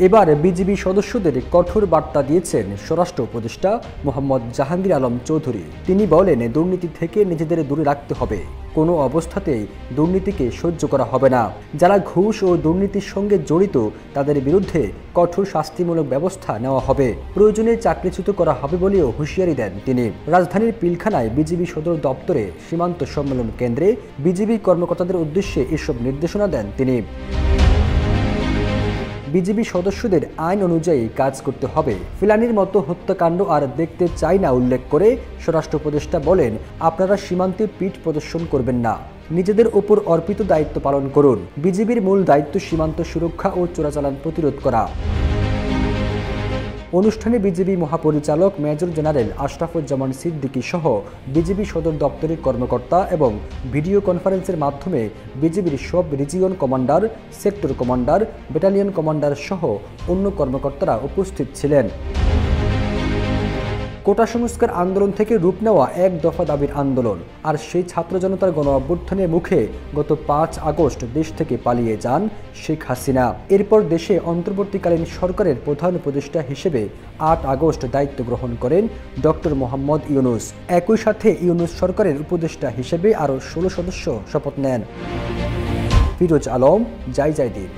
এবার বিজিবি সদস্যদের কঠোর বার্তা দিয়েছেন স্বরাষ্ট্র উপদেষ্টা মোহাম্মদ জাহাঙ্গীর আলম চৌধুরী। তিনি বলেন, দুর্নীতি থেকে নিজেদের দূরে রাখতে হবে, কোনো অবস্থাতেই দুর্নীতিকে সহ্য করা হবে না। যারা ঘুষ ও দুর্নীতির সঙ্গে জড়িত তাদের বিরুদ্ধে কঠোর শাস্তিমূলক ব্যবস্থা নেওয়া হবে, প্রয়োজনে চাকরিচ্যুত করা হবে বলেও হুঁশিয়ারি দেন তিনি। রাজধানীর পিলখানায় বিজিবি সদর দপ্তরে সীমান্ত সম্মেলন কেন্দ্রে বিজিবি কর্মকর্তাদের উদ্দেশ্যে এসব নির্দেশনা দেন তিনি। বিজিবি সদস্যদের আইন অনুযায়ী কাজ করতে হবে, ফেলানির মতো হত্যাকাণ্ড আর দেখতে চাই না উল্লেখ করে স্বরাষ্ট্র উপদেষ্টা বলেন, আপনারা সীমান্তে পিঠ প্রদর্শন করবেন না, নিজেদের ওপর অর্পিত দায়িত্ব পালন করুন। বিজিবির মূল দায়িত্ব সীমান্ত সুরক্ষা ও চোরাচালান প্রতিরোধ করা। অনুষ্ঠানে বিজিবি মহাপরিচালক মেজর জেনারেল আশরাফুজ্জামান সিদ্দিকী সহ বিজিবি সদর দপ্তরের কর্মকর্তা এবং ভিডিও কনফারেন্সের মাধ্যমে বিজিবির সব region commander, sector commander, battalion commander সহ অন্য কর্মকর্তারা উপস্থিত ছিলেন। কোটা সংস্কার আন্দোলন থেকে রূপ নেওয়া এক দফা দাবির আন্দোলন আর সেই ছাত্র জনতার গণ অভ্যুত্থানের মুখে গত ৫ আগস্ট দেশ থেকে পালিয়ে যান শেখ হাসিনা। এরপর দেশে অন্তর্বর্তীকালীন সরকারের প্রধান উপদেষ্টা হিসেবে ৮ আগস্ট দায়িত্ব গ্রহণ করেন ডক্টর মোহাম্মদ ইউনূস। একই সাথে ইউনূস সরকারের উপদেষ্টা হিসেবে আরও ১৬ সদস্য শপথ নেন। ফিরোজ আলম, জয় জয় দ্বীপ।